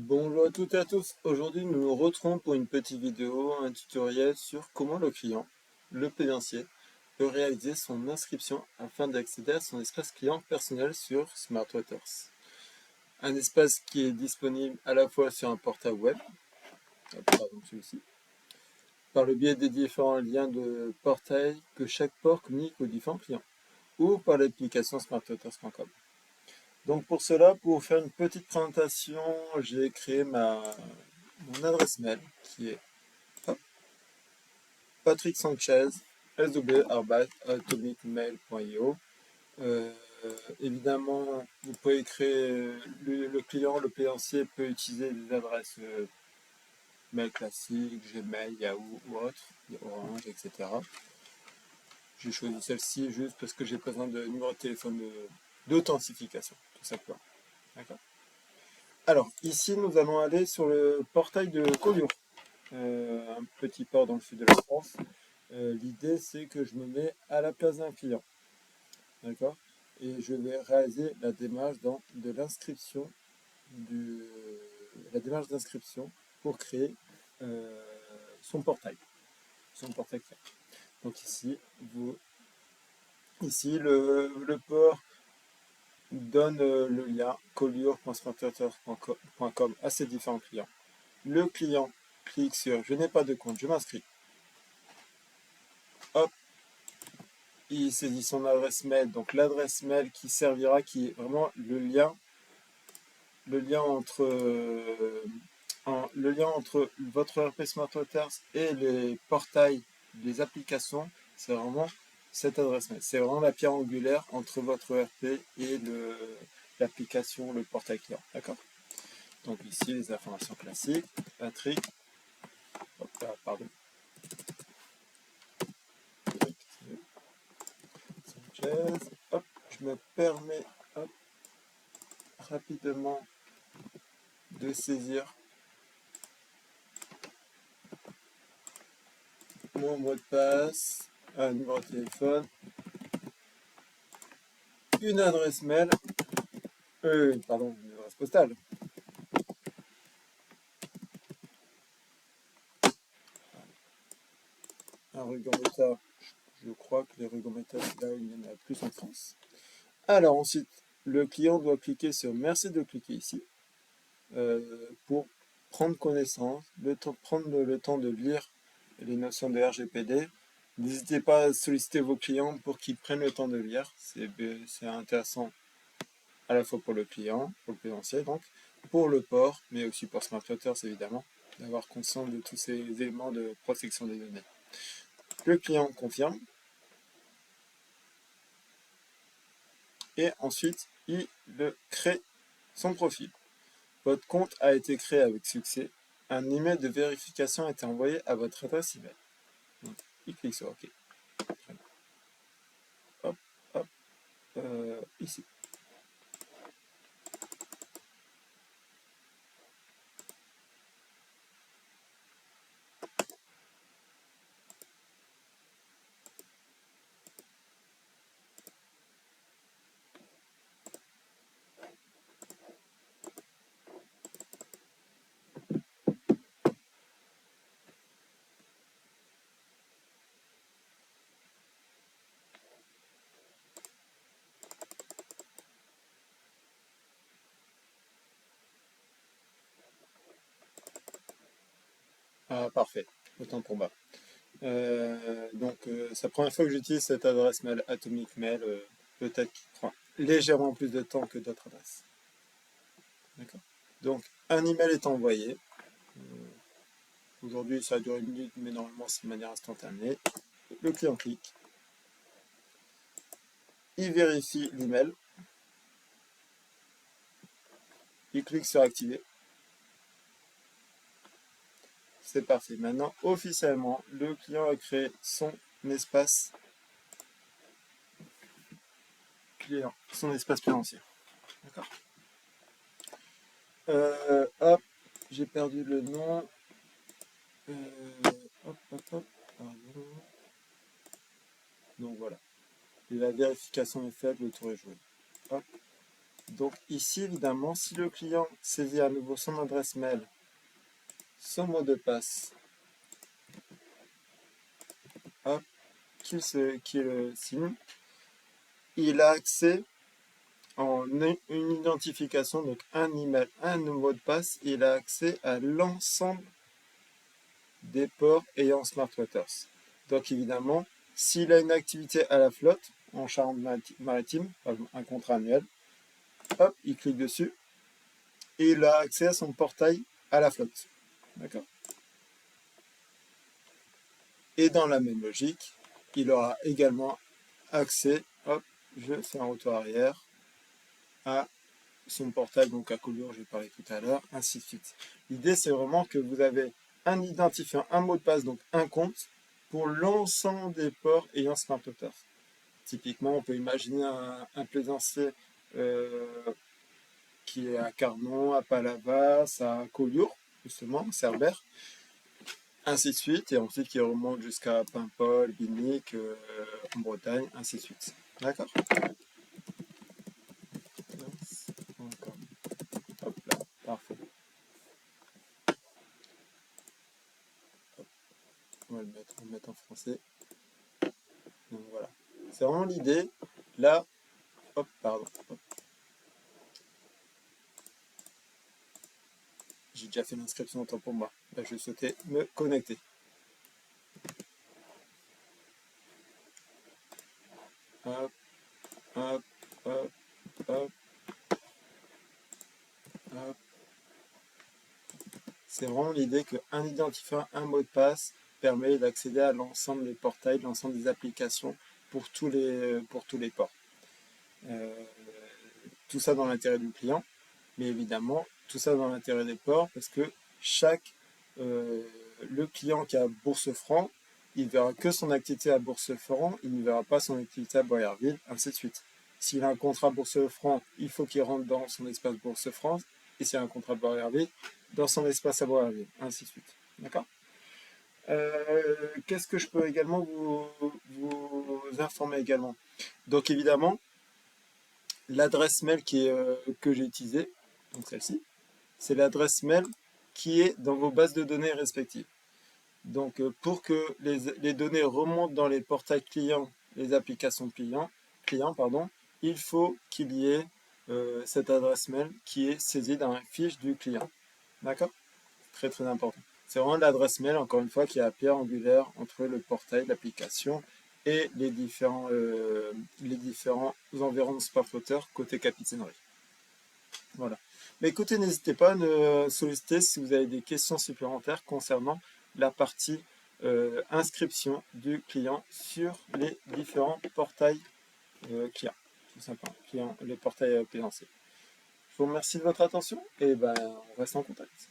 Bonjour à toutes et à tous. Aujourd'hui, nous nous retrouvons pour une petite vidéo, un tutoriel sur comment le client, le plaisancier, peut réaliser son inscription afin d'accéder à son espace client personnel sur SmartWaters. Un espace qui est disponible à la fois sur un portail web, pardon, celui-ci, par le biais des différents liens de portail que chaque port communique aux différents clients, ou par l'application smartwaters.com. Donc pour cela, pour faire une petite présentation, j'ai créé mon adresse mail qui est Patrick Sanchez, sw@atomicmail.io. Euh, Évidemment, vous pouvez créer le client, le plaisancier peut utiliser des adresses mail classiques, Gmail, Yahoo ou autres, Orange, etc. J'ai choisi celle-ci juste parce que j'ai besoin de numéro de téléphone d'authentification, tout simplement. D'accord. Alors, ici, nous allons aller sur le portail de Collioure, un petit port dans le sud de la France. L'idée, c'est que je me mets à la place d'un client. D'accord. Et je vais réaliser la démarche de l'inscription la démarche d'inscription pour créer euh, son portail. Son portail client. Donc ici le port donne le lien collioure.smartwaters.com à ses différents clients. Le client clique sur je n'ai pas de compte, je m'inscris. Hop, il saisit son adresse mail, donc l'adresse mail qui servira, qui est vraiment le lien entre votre ERP SmartWaters et les portails des applications, c'est vraiment cette adresse mail. C'est vraiment la pierre angulaire entre votre ERP et l'application, le portail client. D'accord. Donc ici, les informations classiques. Patrick, hop, pardon. Patrick Sanchez. Hop, je me permets rapidement de saisir mon mot de passe, un numéro de téléphone, une adresse mail, pardon, une adresse postale. Un ruban méta, je crois que les rubans méta, là, il y en a plus en France. Alors ensuite, le client doit cliquer sur merci de cliquer ici pour prendre connaissance, prendre le temps de lire les notions de RGPD. N'hésitez pas à solliciter vos clients pour qu'ils prennent le temps de lire. C'est intéressant à la fois pour le client, pour le plaisancier donc, pour le port, mais aussi pour SmartWaters évidemment, d'avoir conscience de tous ces éléments de protection des données. Le client confirme et ensuite il crée son profil. Votre compte a été créé avec succès. Un email de vérification a été envoyé à votre adresse email. Donc, il clique sur OK. Hop, hop, ici. Ah, parfait. Autant pour moi. C'est la première fois que j'utilise cette adresse mail Atomic Mail. Peut-être qu'il prend légèrement plus de temps que d'autres adresses. D'accord. Donc, un email est envoyé. Aujourd'hui, ça a duré une minute, mais normalement, c'est de manière instantanée. Le client clique. Il vérifie l'email. Il clique sur activer. C'est parti. Maintenant, officiellement, le client a créé son espace client, son espace plaisancier. D'accord. Hop, j'ai perdu le nom. Hop, hop, hop. Pardon. Donc voilà. Et la vérification est faite, le tour est joué. Hop. Donc ici, évidemment, si le client saisit à nouveau son adresse mail, son mot de passe, hop, qu'il signe, il a accès en une identification, donc un email, un mot de passe, il a accès à l'ensemble des ports ayant Smart Waters. Donc évidemment, s'il a une activité à la flotte, en Charente-Maritime, un contrat annuel, hop, il clique dessus et il a accès à son portail à la flotte. D'accord? Et dans la même logique, il aura également accès, hop, je fais un retour arrière, à son portail, donc à Collioure, j'ai parlé tout à l'heure, ainsi de suite. L'idée, c'est vraiment que vous avez un identifiant, un mot de passe, donc un compte, pour l'ensemble des ports ayant Smart Waters. Typiquement, on peut imaginer un plaisancier qui est à Carnon, à Palavas, à Collioure, justement, Cerbère, ainsi de suite, et ensuite qui remonte jusqu'à Paimpol, Binic, en Bretagne, ainsi de suite. D'accord? Hop là, parfait. Hop, on va le mettre en français. Donc voilà. C'est vraiment l'idée. Là, hop, pardon. Hop. J'ai déjà fait l'inscription en temps pour moi. Là, je souhaitais me connecter. Hop, hop, hop, hop, hop. C'est vraiment l'idée qu'un identifiant, un mot de passe permet d'accéder à l'ensemble des portails, l'ensemble des applications pour tous les ports. Euh, tout ça dans l'intérêt du client, mais évidemment, tout ça dans l'intérêt des ports parce que le client qui a Bourse Franc, il ne verra que son activité à Bourse Franc, il ne verra pas son activité à Boyarville, ainsi de suite. S'il a un contrat Bourse Franc, il faut qu'il rentre dans son espace Bourse France, et s'il a un contrat Boyarville, dans son espace à Boyarville, ainsi de suite. D'accord? Qu'est-ce que je peux également vous informer également? Donc évidemment, l'adresse mail que j'ai utilisée, donc celle-ci, c'est l'adresse mail qui est dans vos bases de données respectives. Donc, pour que les données remontent dans les portails clients, les applications clients, pardon, il faut qu'il y ait cette adresse mail qui est saisie dans la fiche du client. D'accord? Très très important. C'est vraiment l'adresse mail, encore une fois, qui est la pierre angulaire entre le portail, l'application et les différents environs de Sparkflotter côté capitainerie. Voilà. Mais écoutez, n'hésitez pas à me solliciter si vous avez des questions supplémentaires concernant la partie inscription du client sur les différents portails clients, tout simplement, les portails plaisanciers. Je vous remercie de votre attention et ben, on reste en contact.